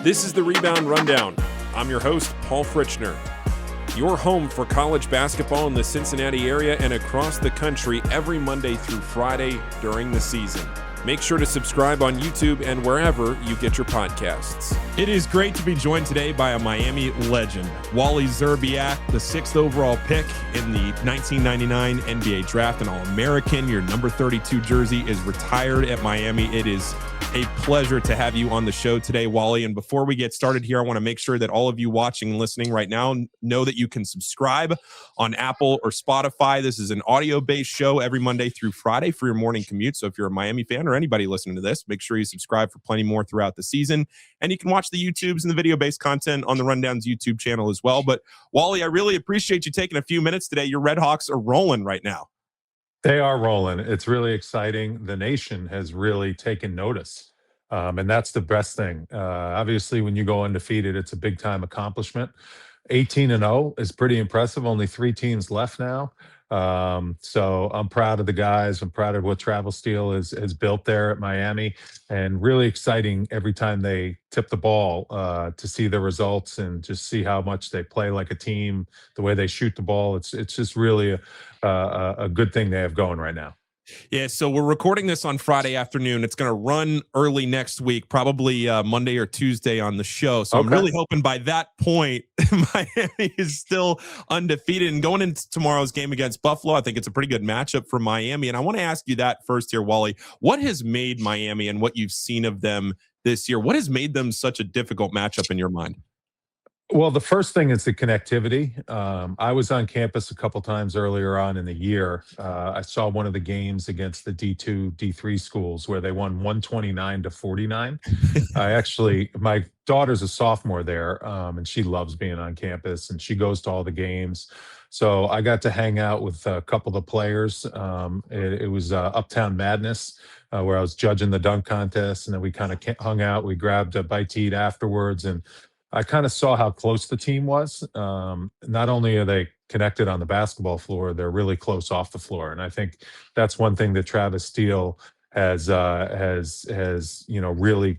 This is the Rebound Rundown. I'm your host, Paul Fritschner. Your home for college basketball in the Cincinnati area and across the country every Monday through Friday during the season. Make sure to subscribe on YouTube and wherever you get your podcasts. It is great to be joined today by a Miami legend, Wally Szczerbiak, the 6th overall pick in the 1999 NBA Draft, an All-American. Your number 32 jersey is retired at Miami. It is a pleasure to have you on the show today, Wally. And before we get started here, I want to make sure that all of you watching and listening right now know that you can subscribe on Apple or Spotify. This is an audio-based show every Monday through Friday for your morning commute. So if you're a Miami fan or anybody listening to this, make sure you subscribe for plenty more throughout the season. And you can watch the YouTubes and the video-based content on the Rundown's YouTube channel as well. But Wally, I really appreciate you taking a few minutes today. Your RedHawks are rolling right now. They are rolling. It's really exciting. The nation has really taken notice. And that's the best thing. Obviously, when you go undefeated, it's a big-time accomplishment. 18-0 is pretty impressive. Only 3 teams left now. So I'm proud of the guys. I'm proud of what Travis Steele has built there at Miami, and really exciting every time they tip the ball to see the results and just see how much they play like a team, the way they shoot the ball. It's just really a good thing they have going right now. Yeah, so we're recording this on Friday afternoon. It's going to run early next week, probably Monday or Tuesday on the show. So okay. I'm really hoping by that point, Miami is still undefeated. And going into tomorrow's game against Buffalo, I think it's a pretty good matchup for Miami. And I want to ask you that first here, Wally. What has made Miami and what you've seen of them this year, what has made them such a difficult matchup in your mind? Well, the first thing is the connectivity. I was on campus a couple times earlier on in the year. I saw one of the games against the D2, D3 schools where they won 129-49. My daughter's a sophomore there, and she loves being on campus, and she goes to all the games. So I got to hang out with a couple of the players. It was Uptown Madness, where I was judging the dunk contest, and then we kind of hung out. We grabbed a bite to eat afterwards, and I kind of saw how close the team was. Not only are they connected on the basketball floor, they're really close off the floor. And I think that's one thing that Travis Steele has really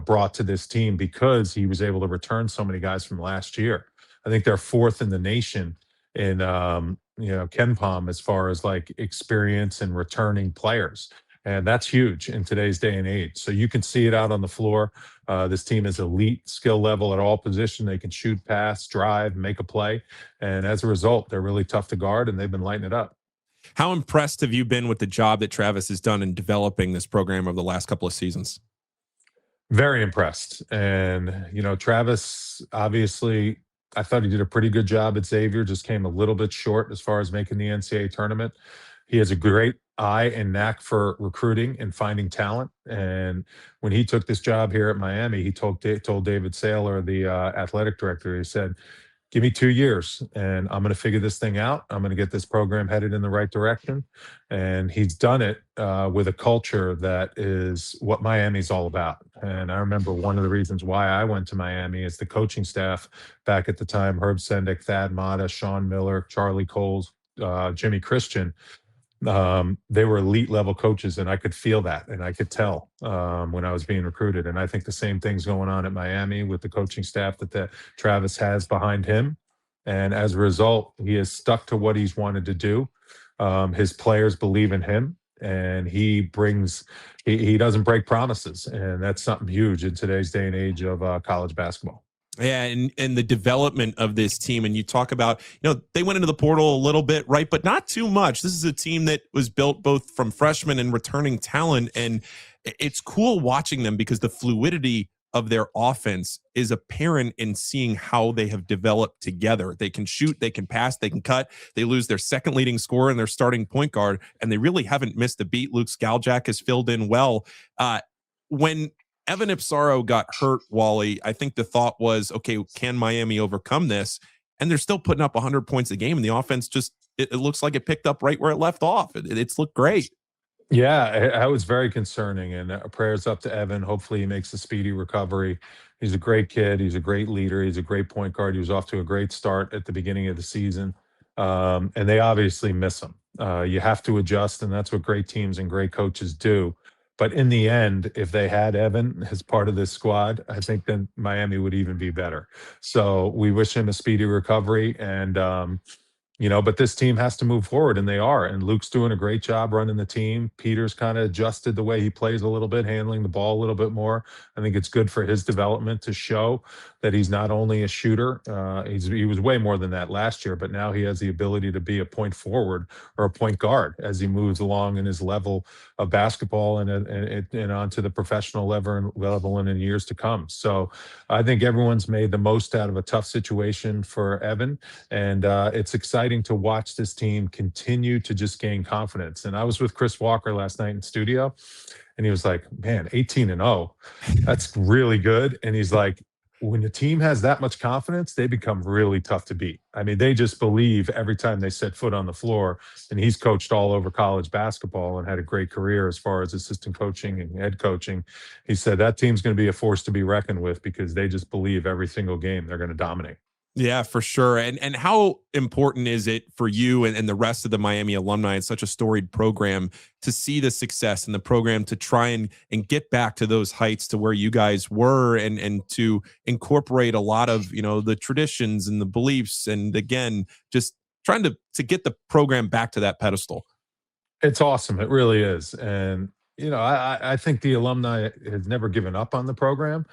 brought to this team, because he was able to return so many guys from last year. I think they're 4th in the nation in KenPom as far as like experience and returning players. And that's huge in today's day and age. So you can see it out on the floor. This team is elite skill level at all positions. They can shoot, pass, drive, make a play. And as a result, they're really tough to guard, and they've been lighting it up. How impressed have you been with the job that Travis has done in developing this program over the last couple of seasons? Very impressed. And, Travis, obviously, I thought he did a pretty good job at Xavier, just came a little bit short as far as making the NCAA tournament. He has a great eye and knack for recruiting and finding talent. And when he took this job here at Miami, he told David Saylor, the athletic director, he said, give me 2 years and I'm going to figure this thing out. I'm going to get this program headed in the right direction. And he's done it with a culture that is what Miami's all about. And I remember one of the reasons why I went to Miami is the coaching staff back at the time: Herb Sendick, Thad Matta, Sean Miller, Charlie Coles, Jimmy Christian. They were elite level coaches, and I could feel that, and I could tell when I was being recruited. And I think the same thing's going on at Miami with the coaching staff that Travis has behind him. And as a result, he has stuck to what he's wanted to do. His players believe in him, and he doesn't break promises. And that's something huge in today's day and age of college basketball. Yeah, and the development of this team, and you talk about, they went into the portal a little bit, right, but not too much. This is a team that was built both from freshmen and returning talent, and it's cool watching them because the fluidity of their offense is apparent in seeing how they have developed together. They can shoot, they can pass, they can cut. They lose their second leading scorer and their starting point guard, and they really haven't missed a beat. Luke Skaljak has filled in well. When Evan Ipsaro got hurt, Wally, I think the thought was, okay, can Miami overcome this? And they're still putting up 100 points a game, and the offense it looks like it picked up right where it left off. It's looked great. Yeah, that was very concerning, and prayers up to Evan. Hopefully he makes a speedy recovery. He's a great kid. He's a great leader. He's a great point guard. He was off to a great start at the beginning of the season, and they obviously miss him. You have to adjust, and that's what great teams and great coaches do. But in the end, if they had Evan as part of this squad, I think then Miami would even be better. So we wish him a speedy recovery. And, but this team has to move forward, and they are. And Luke's doing a great job running the team. Peter's kind of adjusted the way he plays a little bit, handling the ball a little bit more. I think it's good for his development to show that he's not only a shooter. He was way more than that last year, but now he has the ability to be a point forward or a point guard as he moves along in his level of basketball and onto the professional level and in years to come. So I think everyone's made the most out of a tough situation for Evan, and it's exciting to watch this team continue to just gain confidence. And I was with Chris Walker last night in studio, and he was like, man, 18-0, that's really good. And he's like, when the team has that much confidence, they become really tough to beat. I mean, they just believe every time they set foot on the floor. And he's coached all over college basketball and had a great career as far as assistant coaching and head coaching. He said that team's going to be a force to be reckoned with because they just believe every single game they're going to dominate. Yeah, for sure. And how important is it for you and the rest of the Miami alumni? It's such a storied program to see the success in the program, to try and get back to those heights to where you guys were, and to incorporate a lot of, the traditions and the beliefs. And again, just trying to get the program back to that pedestal. It's awesome. It really is. And, I think the alumni has never given up on the program.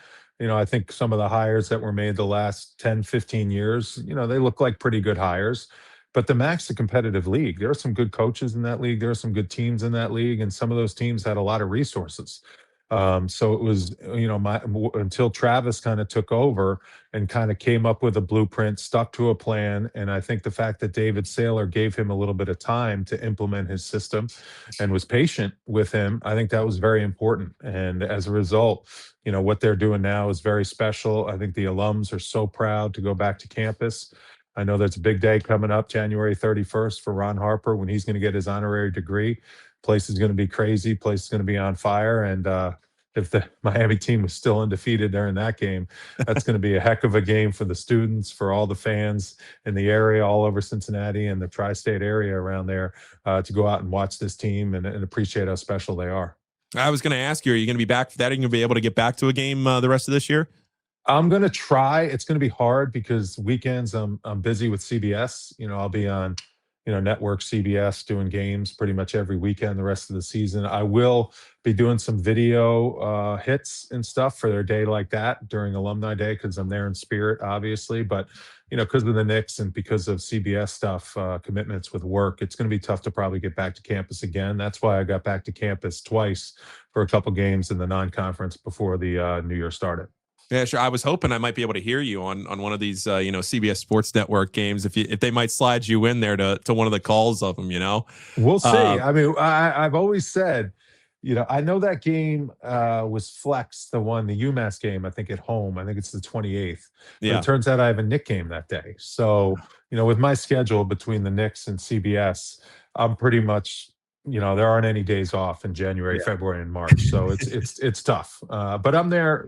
I think some of the hires that were made the last 10, 15 years, they look like pretty good hires. But the MAC's a competitive league. There are some good coaches in that league. There are some good teams in that league. And some of those teams had a lot of resources. So it was, until Travis kind of took over and kind of came up with a blueprint, stuck to a plan. And I think the fact that David Saylor gave him a little bit of time to implement his system and was patient with him, I think that was very important. And as a result, what they're doing now is very special. I think the alums are so proud to go back to campus. I know there's a big day coming up, January 31st, for Ron Harper when he's going to get his honorary degree. Place is going to be crazy. Place is going to be on fire. And if the Miami team was still undefeated during that game, that's going to be a heck of a game for the students, for all the fans in the area, all over Cincinnati and the tri-state area around there, to go out and watch this team and appreciate how special they are. I was going to ask you, are you going to be back for that? Are you going to be able to get back to a game the rest of this year? I'm going to try. It's going to be hard because weekends I'm busy with CBS. I'll be on network CBS doing games pretty much every weekend the rest of the season. I will be doing some video hits and stuff for their day like that during Alumni Day because I'm there in spirit, obviously. But, because of the Knicks and because of CBS stuff, commitments with work, it's going to be tough to probably get back to campus again. That's why I got back to campus twice for a couple games in the non-conference before the new year started. Yeah, sure. I was hoping I might be able to hear you on one of these, CBS Sports Network games if they might slide you in there to one of the calls of them. We'll see. I mean, I've always said, I know that game was flexed, the UMass game, I think at home. I think it's the 28th. But Yeah. it turns out I have a Knick game that day. So, with my schedule between the Knicks and CBS, I'm pretty much. There aren't any days off in January, February, and March, so it's tough. But I'm there.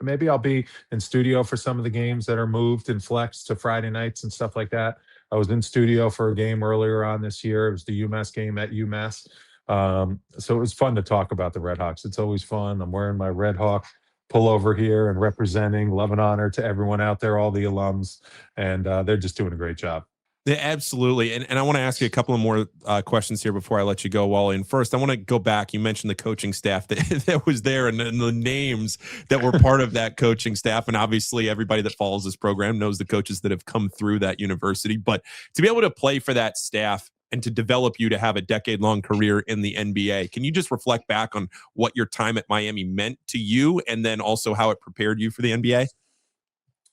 Maybe I'll be in studio for some of the games that are moved and flexed to Friday nights and stuff like that. I was in studio for a game earlier on this year. It was the UMass game at UMass, so it was fun to talk about the RedHawks. It's always fun. I'm wearing my RedHawk pullover here and representing. Love and honor to everyone out there, all the alums, and they're just doing a great job. Yeah, absolutely. And I want to ask you a couple of more questions here before I let you go, Wally. And first, I want to go back. You mentioned the coaching staff that was there and the names that were part of that coaching staff. And obviously, everybody that follows this program knows the coaches that have come through that university. But to be able to play for that staff and to develop you to have a decade-long career in the NBA, can you just reflect back on what your time at Miami meant to you and then also how it prepared you for the NBA?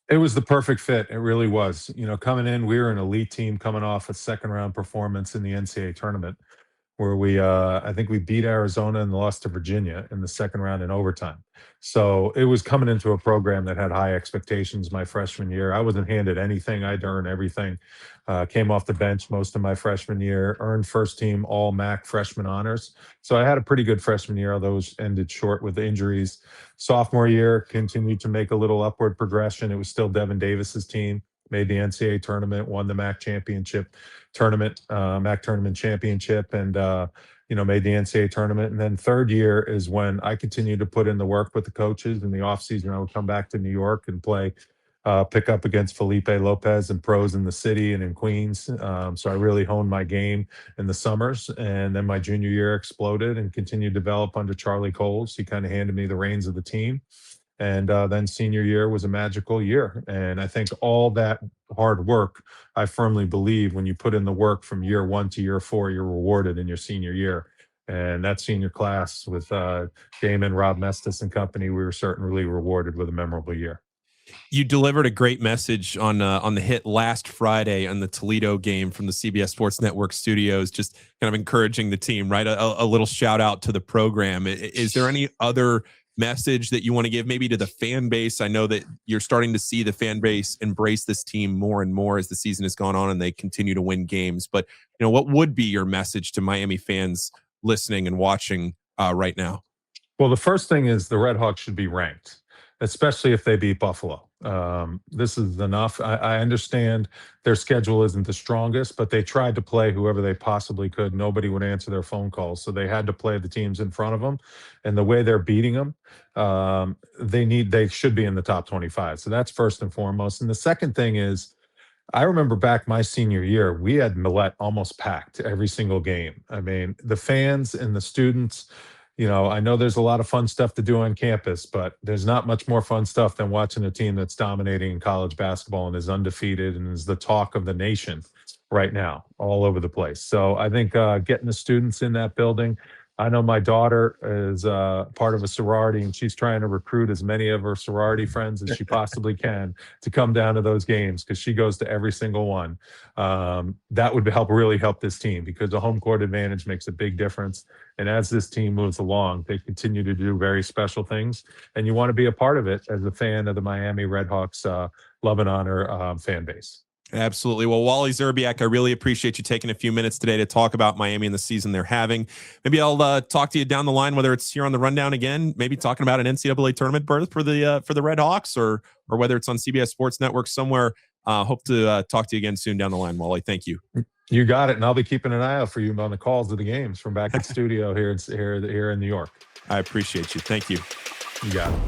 It was the perfect fit. It really was. Coming in, we were an elite team coming off a second-round performance in the NCAA tournament where I think we beat Arizona and lost to Virginia in the second round in overtime. So it was coming into a program that had high expectations my freshman year. I wasn't handed anything. I had to earn everything. Came off the bench most of my freshman year, earned first team all MAC freshman honors. So I had a pretty good freshman year, although it was ended short with injuries. Sophomore year, continued to make a little upward progression. It was still Devin Davis's team. Made the NCAA tournament, won the MAC championship tournament, MAC tournament championship. And, made the NCAA tournament. And then third year is when I continued to put in the work with the coaches. In the offseason, I would come back to New York and play pick up against Felipe Lopez and pros in the city and in Queens. So I really honed my game in the summers. And then my junior year exploded and continued to develop under Charlie Coles. He kind of handed me the reins of the team. And then senior year was a magical year. And I think all that hard work, I firmly believe when you put in the work from year 1 to year 4, you're rewarded in your senior year. And that senior class with Damon, Rob Mestis and company, we were certainly rewarded with a memorable year. You delivered a great message on the hit last Friday on the Toledo game from the CBS Sports Network studios, just kind of encouraging the team, right? A little shout out to the program. Is there any other message that you want to give maybe to the fan base? I know that you're starting to see the fan base embrace this team more and more as the season has gone on and they continue to win games. But, what would be your message to Miami fans listening and watching right now? Well, the first thing is the RedHawks should be ranked, especially if they beat Buffalo. This is enough. I understand their schedule isn't the strongest, but they tried to play whoever they possibly could. Nobody would answer their phone calls, so they had to play the teams in front of them. And the way they're beating them, they should be in the top 25. So that's first and foremost. And the second thing is, I remember back my senior year, we had Millette almost packed every single game. I mean, the fans and the students. I know there's a lot of fun stuff to do on campus, but there's not much more fun stuff than watching a team that's dominating college basketball and is undefeated and is the talk of the nation right now, all over the place. So I think getting the students in that building. I know my daughter is part of a sorority, and she's trying to recruit as many of her sorority friends as she possibly can to come down to those games because she goes to every single one. That would really help this team because the home court advantage makes a big difference. And as this team moves along, they continue to do very special things. And you want to be a part of it as a fan of the Miami RedHawks Love and Honor fan base. Absolutely. Well, Wally Szczerbiak, I really appreciate you taking a few minutes today to talk about Miami and the season they're having. Maybe I'll talk to you down the line, whether it's here on the Rundown again, maybe talking about an NCAA tournament berth for the RedHawks, or whether it's on CBS Sports Network somewhere. Hope to talk to you again soon down the line, Wally. Thank you. You got it, and I'll be keeping an eye out for you on the calls of the games from back at studio here in New York. I appreciate you. Thank you. You got it.